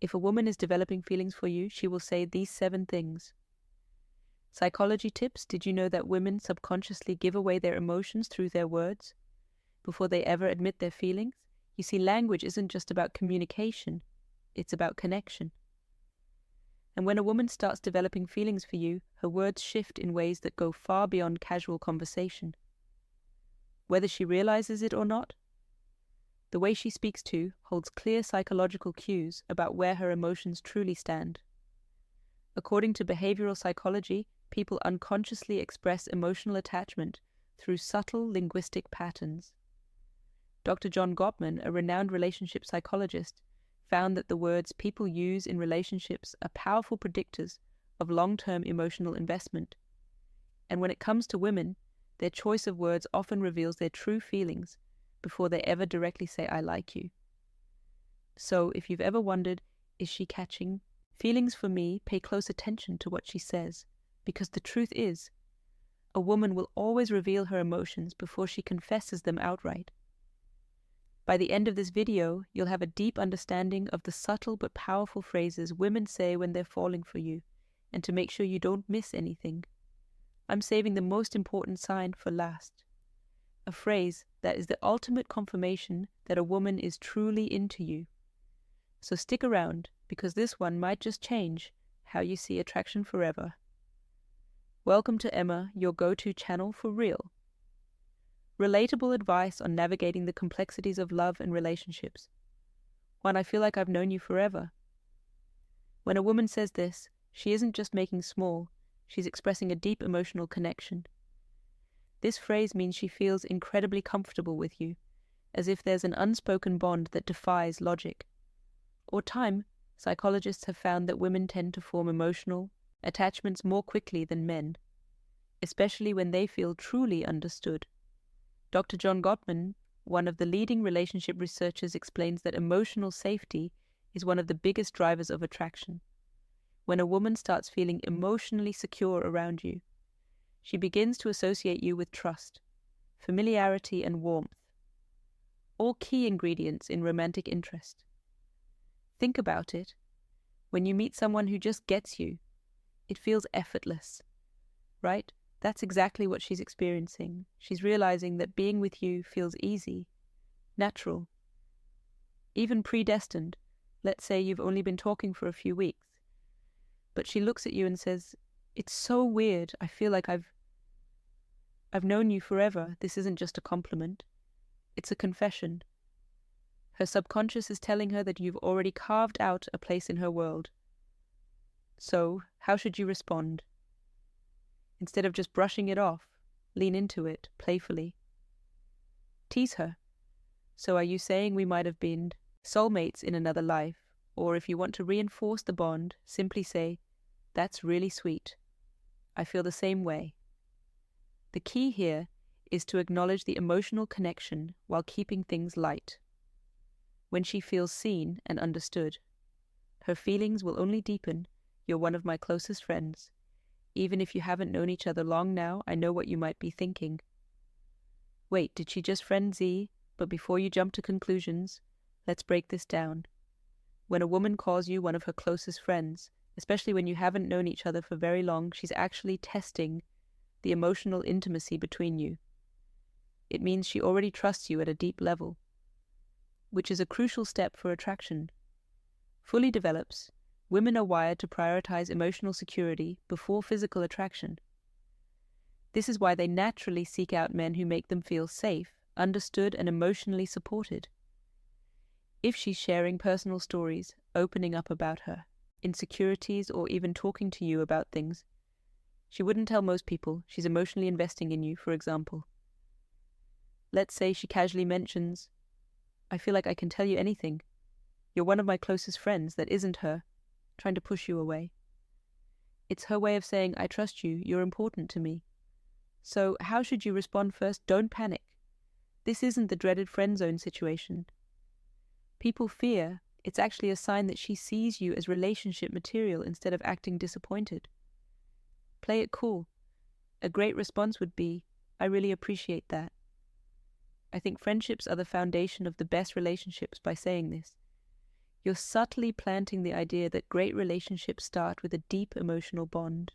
If a woman is developing feelings for you, she will say these 7 things. Psychology tips: did you know that women subconsciously give away their emotions through their words before they ever admit their feelings? You see, language isn't just about communication, it's about connection. And when a woman starts developing feelings for you, her words shift in ways that go far beyond casual conversation. Whether she realizes it or not, the way she speaks to holds clear psychological cues about where her emotions truly stand. According to behavioral psychology, people unconsciously express emotional attachment through subtle linguistic patterns. Dr. John Gottman, a renowned relationship psychologist, found that the words people use in relationships are powerful predictors of long-term emotional investment. And when it comes to women, their choice of words often reveals their true feelings before they ever directly say, "I like you." So, if you've ever wondered, is she catching feelings for me, pay close attention to what she says, because the truth is, a woman will always reveal her emotions before she confesses them outright. By the end of this video, you'll have a deep understanding of the subtle but powerful phrases women say when they're falling for you, and to make sure you don't miss anything, I'm saving the most important sign for last. A phrase that is the ultimate confirmation that a woman is truly into you. So stick around, because this one might just change how you see attraction forever. Welcome to Emma, your go-to channel for real. Relatable advice on navigating the complexities of love and relationships. One I feel like I've known you forever. When a woman says this, she isn't just making small, she's expressing a deep emotional connection. This phrase means she feels incredibly comfortable with you, as if there's an unspoken bond that defies logic. Over time, psychologists have found that women tend to form emotional attachments more quickly than men, especially when they feel truly understood. Dr. John Gottman, one of the leading relationship researchers, explains that emotional safety is one of the biggest drivers of attraction. When a woman starts feeling emotionally secure around you, she begins to associate you with trust, familiarity, and warmth, all key ingredients in romantic interest. Think about it. When you meet someone who just gets you, it feels effortless, right? That's exactly what she's experiencing. She's realizing that being with you feels easy, natural, even predestined. Let's say you've only been talking for a few weeks, but she looks at you and says, "It's so weird. I feel like I've known you forever." This isn't just a compliment. It's a confession. Her subconscious is telling her that you've already carved out a place in her world. So, how should you respond? Instead of just brushing it off, lean into it, playfully. Tease her. "So are you saying we might have been soulmates in another life?" Or if you want to reinforce the bond, simply say, "That's really sweet. I feel the same way." The key here is to acknowledge the emotional connection while keeping things light. When she feels seen and understood, her feelings will only deepen. "You're one of my closest friends. Even if you haven't known each other long now, I know what you might be thinking. Wait, did she just friend Z? But before you jump to conclusions, let's break this down. When a woman calls you one of her closest friends, especially when you haven't known each other for very long, she's actually testing the emotional intimacy between you. It means she already trusts you at a deep level, which is a crucial step for attraction. Fully develops, women are wired to prioritize emotional security before physical attraction. This is why they naturally seek out men who make them feel safe, understood, and emotionally supported. If she's sharing personal stories, opening up about her insecurities, or even talking to you about things she wouldn't tell most people, she's emotionally investing in you, for example. Let's say she casually mentions, "I feel like I can tell you anything. You're one of my closest friends," that isn't her trying to push you away. It's her way of saying, "I trust you, you're important to me." So how should you respond first? Don't panic. This isn't the dreaded friend zone situation. People fear it's actually a sign that she sees you as relationship material instead of acting disappointed. Play it cool. A great response would be, "I really appreciate that. I think friendships are the foundation of the best relationships," by saying this. You're subtly planting the idea that great relationships start with a deep emotional bond.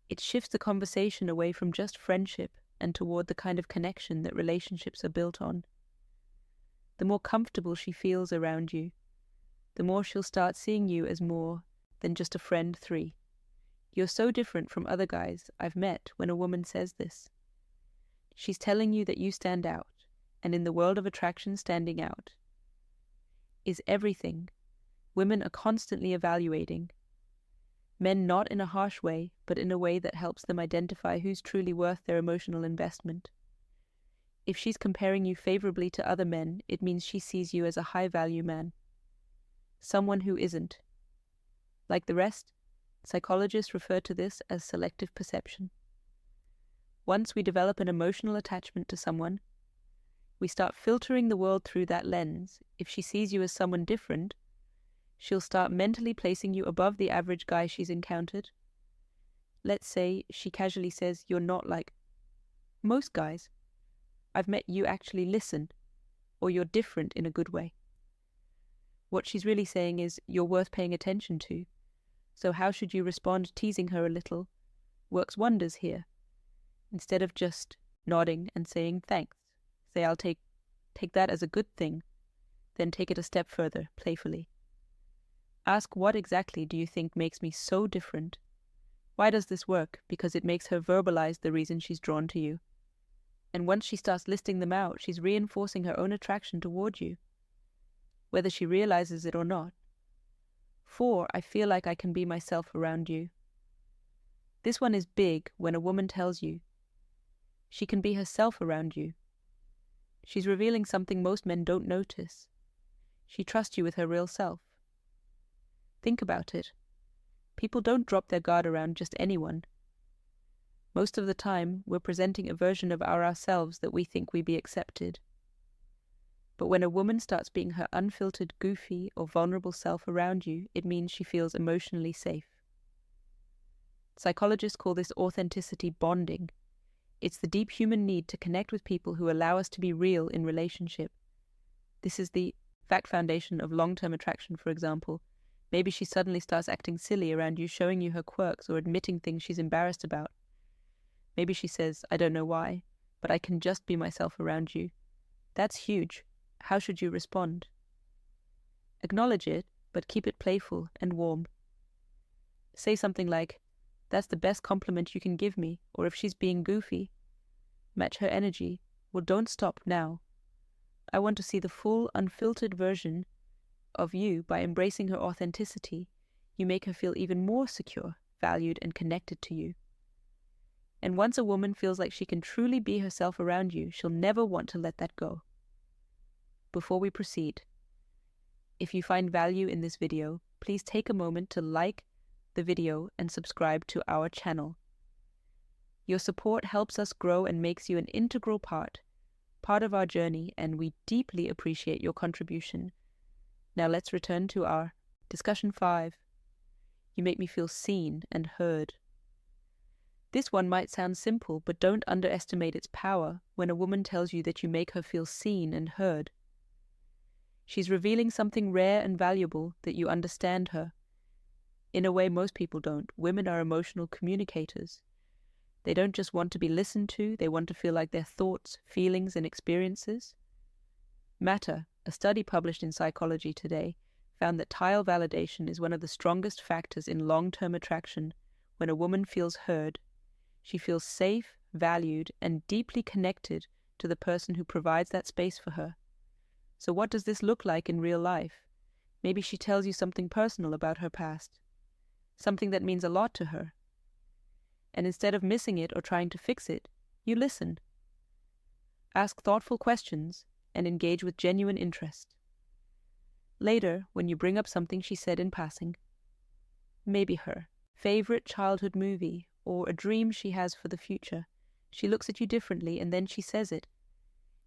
It shifts the conversation away from just friendship and toward the kind of connection that relationships are built on. The more comfortable she feels around you, the more she'll start seeing you as more than just a friend 3. You're so different from other guys I've met when a woman says this. She's telling you that you stand out, and in the world of attraction, standing out is everything. Women are constantly evaluating. Men not in a harsh way, but in a way that helps them identify who's truly worth their emotional investment. If she's comparing you favorably to other men, it means she sees you as a high-value man. Someone who isn't. Like the rest, psychologists refer to this as selective perception. Once we develop an emotional attachment to someone, we start filtering the world through that lens. If she sees you as someone different, she'll start mentally placing you above the average guy she's encountered. Let's say she casually says you're not like most guys. I've met you actually listen, or you're different in a good way. What she's really saying is you're worth paying attention to. So how should you respond? Teasing her a little works wonders here. Instead of just nodding and saying thanks, say I'll take that as a good thing, then take it a step further, playfully. Ask, what exactly do you think makes me so different? Why does this work? Because it makes her verbalize the reason she's drawn to you. And once she starts listing them out, she's reinforcing her own attraction toward you, whether she realizes it or not. 4, I feel like I can be myself around you. This one is big when a woman tells you she can be herself around you. She's revealing something most men don't notice. She trusts you with her real self. Think about it. People don't drop their guard around just anyone. Most of the time, we're presenting a version of ourselves that we think we be accepted. But when a woman starts being her unfiltered, goofy, or vulnerable self around you, it means she feels emotionally safe. Psychologists call this authenticity bonding. It's the deep human need to connect with people who allow us to be real in relationship. This is the fact foundation of long-term attraction, for example. Maybe she suddenly starts acting silly around you, showing you her quirks or admitting things she's embarrassed about. Maybe she says, I don't know why, but I can just be myself around you. That's huge. How should you respond? Acknowledge it, but keep it playful and warm. Say something like, that's the best compliment you can give me, or if she's being goofy, match her energy. Well, don't stop now. I want to see the full, unfiltered version of you. By embracing her authenticity, you make her feel even more secure, valued, and connected to you. And once a woman feels like she can truly be herself around you, she'll never want to let that go. Before we proceed, if you find value in this video, please take a moment to like the video and subscribe to our channel. Your support helps us grow and makes you an integral part of our journey, and we deeply appreciate your contribution. Now let's return to our discussion 5. You make me feel seen and heard. This one might sound simple, but don't underestimate its power when a woman tells you that you make her feel seen and heard. She's revealing something rare and valuable, that you understand her. In a way most people don't. Women are emotional communicators. They don't just want to be listened to, they want to feel like their thoughts, feelings, and experiences matter. A study published in Psychology Today found that tile validation is one of the strongest factors in long-term attraction. When a woman feels heard, she feels safe, valued, and deeply connected to the person who provides that space for her. So what does this look like in real life? Maybe she tells you something personal about her past, something that means a lot to her. And instead of missing it or trying to fix it, you listen. Ask thoughtful questions and engage with genuine interest. Later, when you bring up something she said in passing, maybe her favorite childhood movie or a dream she has for the future, she looks at you differently and then she says it.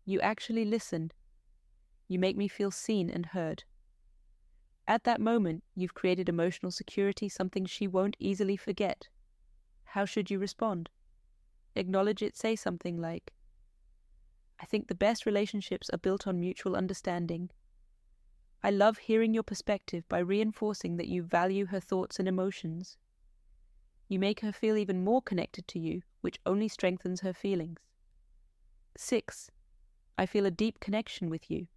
You actually listen. You make me feel seen and heard. At that moment, you've created emotional security, something she won't easily forget. How should you respond? Acknowledge it. Say something like, I think the best relationships are built on mutual understanding. I love hearing your perspective by reinforcing that you value her thoughts and emotions. You make her feel even more connected to you, which only strengthens her feelings. 6. I feel a deep connection with you.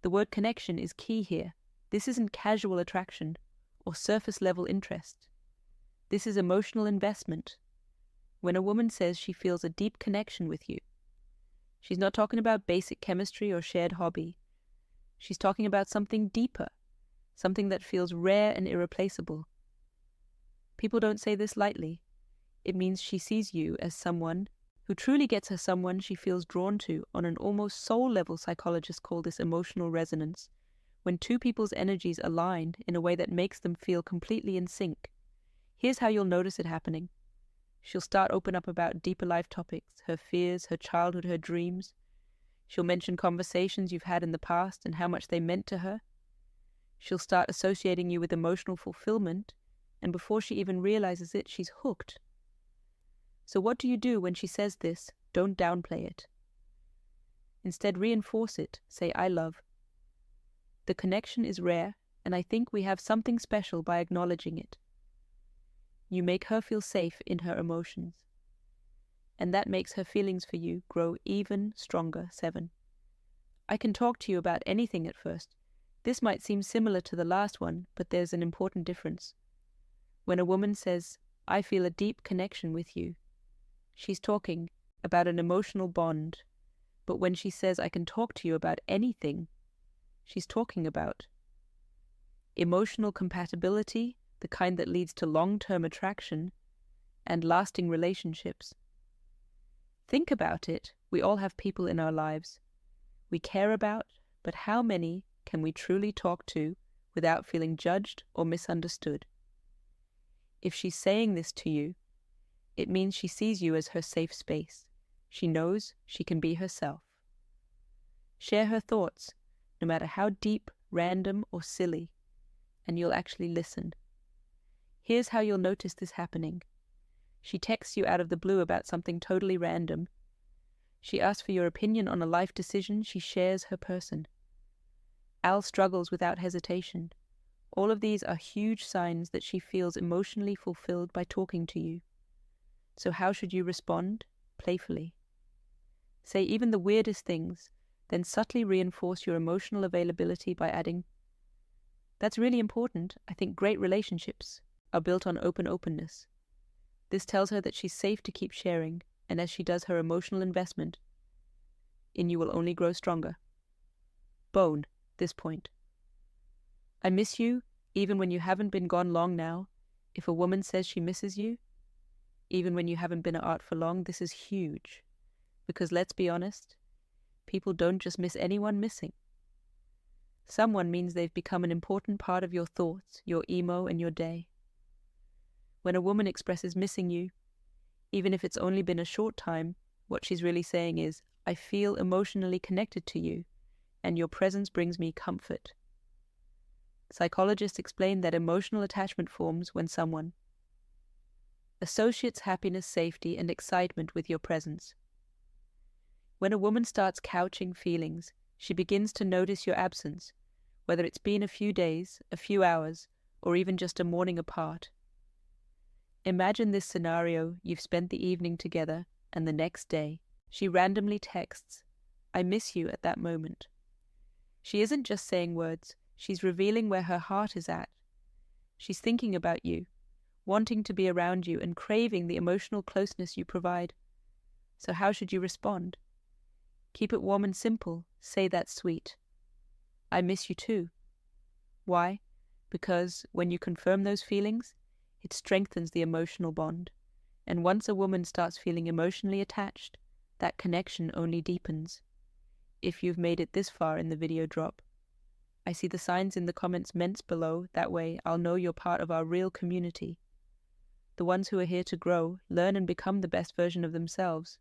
The word connection is key here. This isn't casual attraction or surface-level interest. This is emotional investment. When a woman says she feels a deep connection with you, she's not talking about basic chemistry or shared hobby. She's talking about something deeper, something that feels rare and irreplaceable. People don't say this lightly. It means she sees you as someone who truly gets her someone she feels drawn to on an almost soul level. Psychologists call this emotional resonance, when two people's energies align in a way that makes them feel completely in sync. Here's how you'll notice it happening. She'll start open up about deeper life topics, her fears, her childhood, her dreams. She'll mention conversations you've had in the past and how much they meant to her. She'll start associating you with emotional fulfillment, and before she even realizes it, she's hooked. So what do you do when she says this? Don't downplay it. Instead, reinforce it. Say, I love. The connection is rare, and I think we have something special by acknowledging it. You make her feel safe in her emotions, and that makes her feelings for you grow even stronger. 7. I can talk to you about anything at first. This might seem similar to the last one, but there's an important difference. When a woman says, I feel a deep connection with you, she's talking about an emotional bond. But when she says, I can talk to you about anything, she's talking about emotional compatibility, the kind that leads to long-term attraction and lasting relationships. Think about it. We all have people in our lives we care about, but how many can we truly talk to without feeling judged or misunderstood? If she's saying this to you, it means she sees you as her safe space. She knows she can be herself. Share her thoughts, no matter how deep, random, or silly, and you'll actually listen. Here's how you'll notice this happening. She texts you out of the blue about something totally random. She asks for your opinion on a life decision. She shares her person. Al struggles without hesitation. All of these are huge signs that she feels emotionally fulfilled by talking to you. So how should you respond? Playfully. Say even the weirdest things, then subtly reinforce your emotional availability by adding, that's really important. I think great relationships are built on openness. This tells her that she's safe to keep sharing, and as she does, her emotional investment in you will only grow stronger. Bone, this point. I miss you, even when you haven't been gone long now. If a woman says she misses you, even when you haven't been at art for long, this is huge. Because let's be honest, people don't just miss anyone missing. Someone means they've become an important part of your thoughts, your emo, and your day. When a woman expresses missing you, even if it's only been a short time, what she's really saying is, I feel emotionally connected to you, and your presence brings me comfort. Psychologists explain that emotional attachment forms when someone associates happiness, safety, and excitement with your presence. When a woman starts couching feelings, she begins to notice your absence, whether it's been a few days, a few hours, or even just a morning apart. Imagine this scenario: you've spent the evening together, and the next day, she randomly texts, I miss you, at that moment. She isn't just saying words, she's revealing where her heart is at. She's thinking about you, wanting to be around you, and craving the emotional closeness you provide. So how should you respond? Keep it warm and simple. Say that's sweet. I miss you too. Why? Because when you confirm those feelings, it strengthens the emotional bond. And once a woman starts feeling emotionally attached, that connection only deepens. If you've made it this far in the video drop, I see the signs in the comments below. That way I'll know you're part of our real community. The ones who are here to grow, learn, and become the best version of themselves.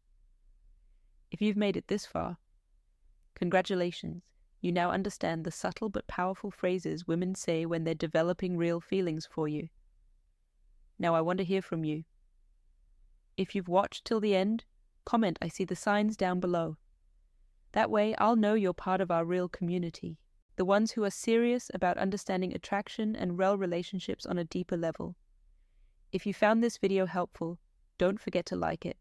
If you've made it this far, congratulations. You now understand the subtle but powerful phrases women say when they're developing real feelings for you. Now I want to hear from you. If you've watched till the end, comment I see the signs down below. That way I'll know you're part of our real community. The ones who are serious about understanding attraction and rel relationships on a deeper level. If you found this video helpful, don't forget to like it.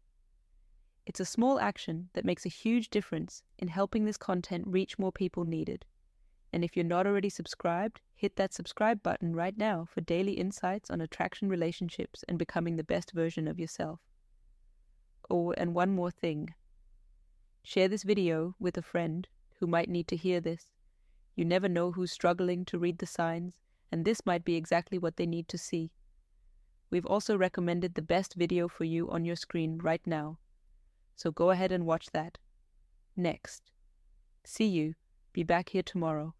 It's a small action that makes a huge difference in helping this content reach more people needed. And if you're not already subscribed, hit that subscribe button right now for daily insights on attraction, relationships, and becoming the best version of yourself. Oh, and one more thing. Share this video with a friend who might need to hear this. You never know who's struggling to read the signs, and this might be exactly what they need to see. We've also recommended the best video for you on your screen right now. So go ahead and watch that. Next. See you. Be back here tomorrow.